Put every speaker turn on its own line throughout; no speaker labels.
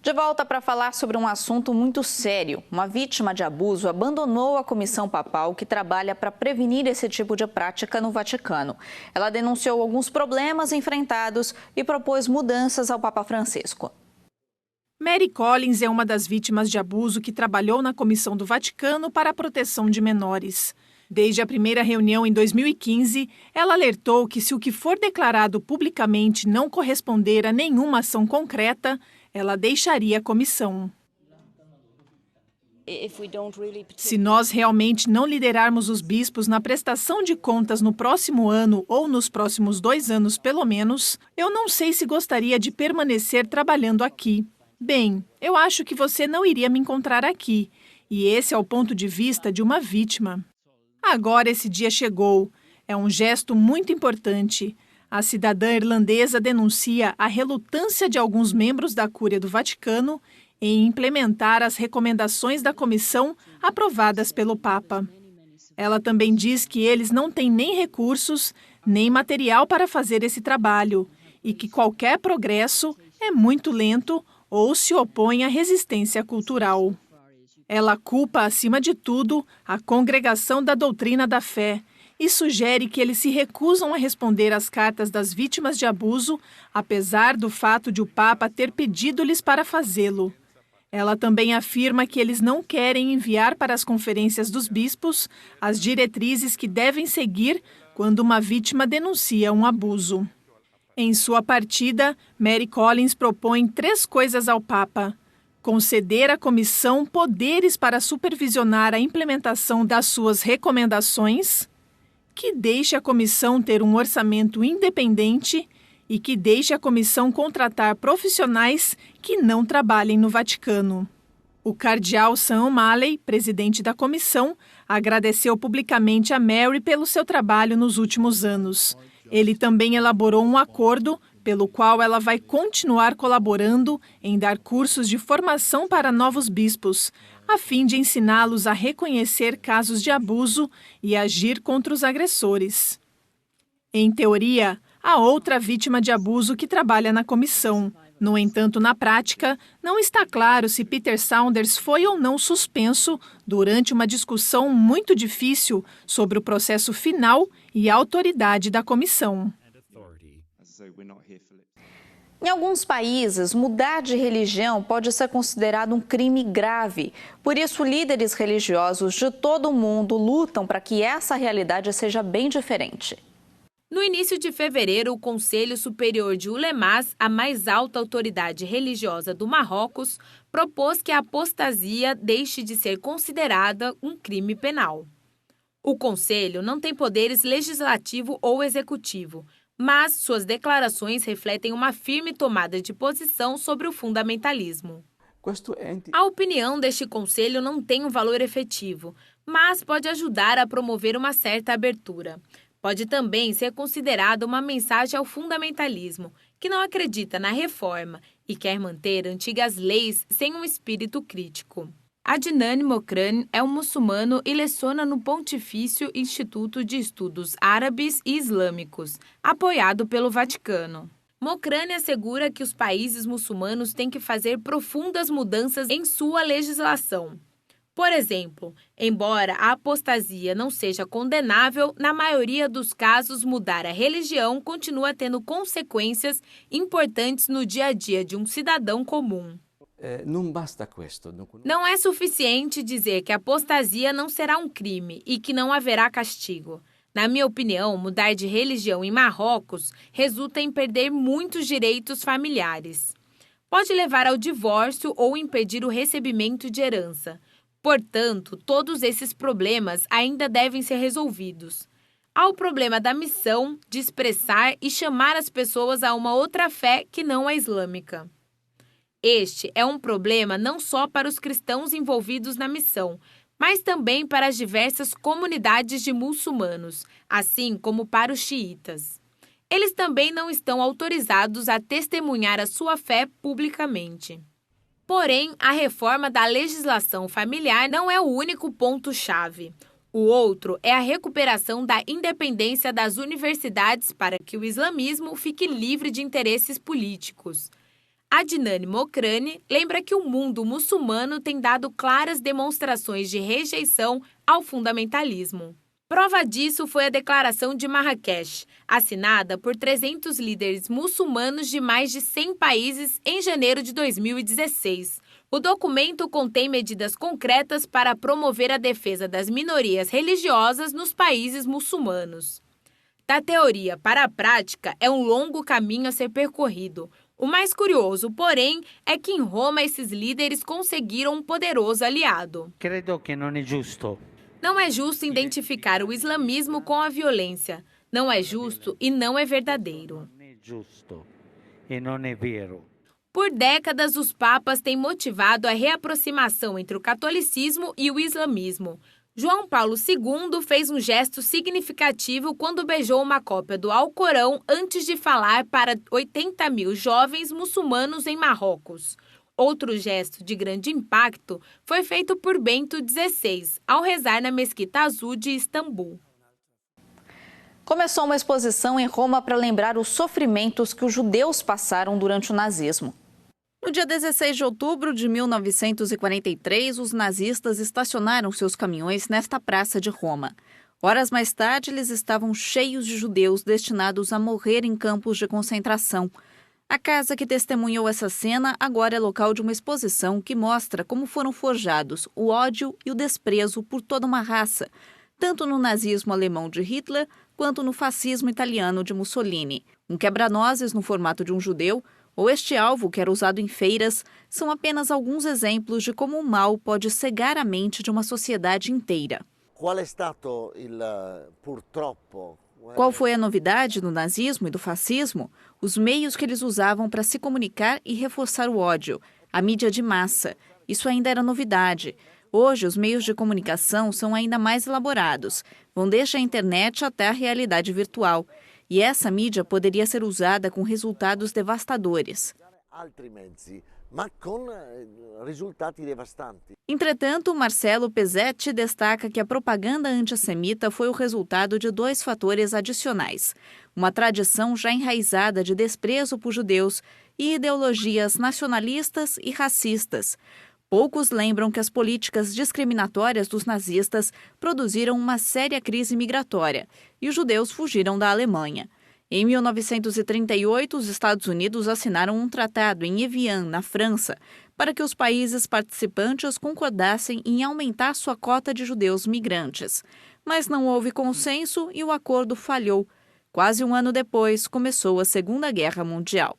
De volta para falar sobre um assunto muito sério. Uma vítima de abuso abandonou a comissão papal que trabalha para prevenir esse tipo de prática no Vaticano. Ela denunciou alguns problemas enfrentados e propôs mudanças ao Papa Francisco.
Mary Collins é uma das vítimas de abuso que trabalhou na Comissão do Vaticano para a Proteção de Menores. Desde a primeira reunião em 2015, ela alertou que se o que for declarado publicamente não corresponder a nenhuma ação concreta, ela deixaria a comissão. Se nós realmente não liderarmos os bispos na prestação de contas no próximo ano ou nos próximos 2 anos pelo menos, eu não sei se gostaria de permanecer trabalhando aqui. Bem, eu acho que você não iria me encontrar aqui, e esse é o ponto de vista de uma vítima. Agora esse dia chegou. É um gesto muito importante. A cidadã irlandesa denuncia a relutância de alguns membros da Cúria do Vaticano em implementar as recomendações da comissão aprovadas pelo Papa. Ela também diz que eles não têm nem recursos, nem material para fazer esse trabalho e que qualquer progresso é muito lento ou se opõe à resistência cultural. Ela culpa, acima de tudo, a Congregação da Doutrina da Fé e sugere que eles se recusam a responder às cartas das vítimas de abuso, apesar do fato de o Papa ter pedido-lhes para fazê-lo. Ela também afirma que eles não querem enviar para as conferências dos bispos as diretrizes que devem seguir quando uma vítima denuncia um abuso. Em sua partida, Mary Collins propõe 3 coisas ao Papa: conceder à comissão poderes para supervisionar a implementação das suas recomendações, que deixe a comissão ter um orçamento independente e que deixe a comissão contratar profissionais que não trabalhem no Vaticano. O cardeal Sam O'Malley, presidente da comissão, agradeceu publicamente a Mary pelo seu trabalho nos últimos anos. Ele também elaborou um acordo pelo qual ela vai continuar colaborando em dar cursos de formação para novos bispos, a fim de ensiná-los a reconhecer casos de abuso e agir contra os agressores. Em teoria, há outra vítima de abuso que trabalha na comissão. No entanto, na prática, não está claro se Peter Saunders foi ou não suspenso durante uma discussão muito difícil sobre o processo final e a autoridade da comissão.
Em alguns países, mudar de religião pode ser considerado um crime grave. Por isso, líderes religiosos de todo o mundo lutam para que essa realidade seja bem diferente.
No início de fevereiro, o Conselho Superior de Ulemas, a mais alta autoridade religiosa do Marrocos, propôs que a apostasia deixe de ser considerada um crime penal. O Conselho não tem poderes legislativo ou executivo, mas suas declarações refletem uma firme tomada de posição sobre o fundamentalismo. A opinião deste conselho não tem um valor efetivo, mas pode ajudar a promover uma certa abertura. Pode também ser considerada uma mensagem ao fundamentalismo, que não acredita na reforma e quer manter antigas leis sem um espírito crítico. Adnan Mokrane é um muçulmano e leciona no Pontifício Instituto de Estudos Árabes e Islâmicos, apoiado pelo Vaticano. Mokrane assegura que os países muçulmanos têm que fazer profundas mudanças em sua legislação. Por exemplo, embora a apostasia não seja condenável, na maioria dos casos mudar a religião continua tendo consequências importantes no dia a dia de um cidadão comum. Não é suficiente dizer que a apostasia não será um crime e que não haverá castigo. Na minha opinião, mudar de religião em Marrocos resulta em perder muitos direitos familiares. Pode levar ao divórcio ou impedir o recebimento de herança. Portanto, todos esses problemas ainda devem ser resolvidos. Há o problema da missão, de expressar e chamar as pessoas a uma outra fé que não a islâmica. Este é um problema não só para os cristãos envolvidos na missão, mas também para as diversas comunidades de muçulmanos, assim como para os xiitas. Eles também não estão autorizados a testemunhar a sua fé publicamente. Porém, a reforma da legislação familiar não é o único ponto-chave. O outro é a recuperação da independência das universidades para que o islamismo fique livre de interesses políticos. Adnan Mokrani lembra que o mundo muçulmano tem dado claras demonstrações de rejeição ao fundamentalismo. Prova disso foi a Declaração de Marrakech, assinada por 300 líderes muçulmanos de mais de 100 países em janeiro de 2016. O documento contém medidas concretas para promover a defesa das minorias religiosas nos países muçulmanos. Da teoria para a prática, é um longo caminho a ser percorrido. O mais curioso, porém, é que em Roma esses líderes conseguiram um poderoso aliado.
Credo que não é justo.
Não é justo identificar o islamismo com a violência. Não é justo e não é verdadeiro.
Não é justo e não é vero.
Por décadas, os papas têm motivado a reaproximação entre o catolicismo e o islamismo. João Paulo II fez um gesto significativo quando beijou uma cópia do Alcorão antes de falar para 80 mil jovens muçulmanos em Marrocos. Outro gesto de grande impacto foi feito por Bento XVI, ao rezar na Mesquita Azul de Istambul.
Começou uma exposição em Roma para lembrar os sofrimentos que os judeus passaram durante o nazismo. No dia 16 de outubro de 1943, os nazistas estacionaram seus caminhões nesta praça de Roma. Horas mais tarde, eles estavam cheios de judeus destinados a morrer em campos de concentração. A casa que testemunhou essa cena agora é local de uma exposição que mostra como foram forjados o ódio e o desprezo por toda uma raça, tanto no nazismo alemão de Hitler quanto no fascismo italiano de Mussolini. Um quebra-nozes no formato de um judeu, ou este alvo que era usado em feiras, são apenas alguns exemplos de como o mal pode cegar a mente de uma sociedade inteira. Qual foi a novidade do nazismo e do fascismo? Os meios que eles usavam para se comunicar e reforçar o ódio. A mídia de massa. Isso ainda era novidade. Hoje, os meios de comunicação são ainda mais elaborados. Vão desde a internet até a realidade virtual. E essa mídia poderia ser usada com resultados devastadores. Entretanto, Marcelo Pezzetti destaca que a propaganda antissemita foi o resultado de dois fatores adicionais: uma tradição já enraizada de desprezo por judeus e ideologias nacionalistas e racistas. Poucos lembram que as políticas discriminatórias dos nazistas produziram uma séria crise migratória e os judeus fugiram da Alemanha. Em 1938, os Estados Unidos assinaram um tratado em Evian, na França, para que os países participantes concordassem em aumentar sua cota de judeus migrantes. Mas não houve consenso e o acordo falhou. Quase um ano depois, começou a Segunda Guerra Mundial.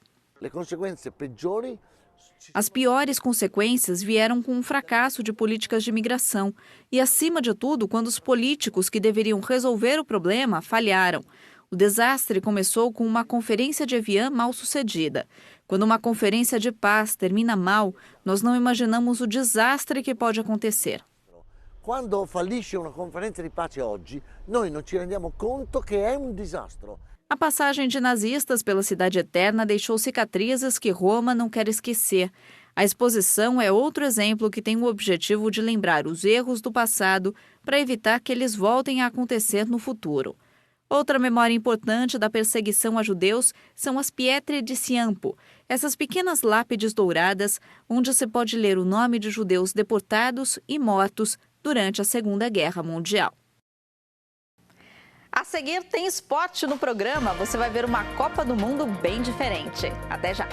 As piores consequências vieram com um fracasso de políticas de imigração e, acima de tudo, quando os políticos que deveriam resolver o problema falharam. O desastre começou com uma conferência de Evian mal sucedida. Quando uma conferência de paz termina mal, nós não imaginamos o desastre que pode acontecer.
Quando fallisce uma conferência de pace hoje, nós não ci rendiamo conto que é um desastre.
A passagem de nazistas pela Cidade Eterna deixou cicatrizes que Roma não quer esquecer. A exposição é outro exemplo que tem o objetivo de lembrar os erros do passado para evitar que eles voltem a acontecer no futuro. Outra memória importante da perseguição a judeus são as Pietre di Ciampo, essas pequenas lápides douradas onde se pode ler o nome de judeus deportados e mortos durante a Segunda Guerra Mundial. A seguir tem esporte no programa. Você vai ver uma Copa do Mundo bem diferente. Até já!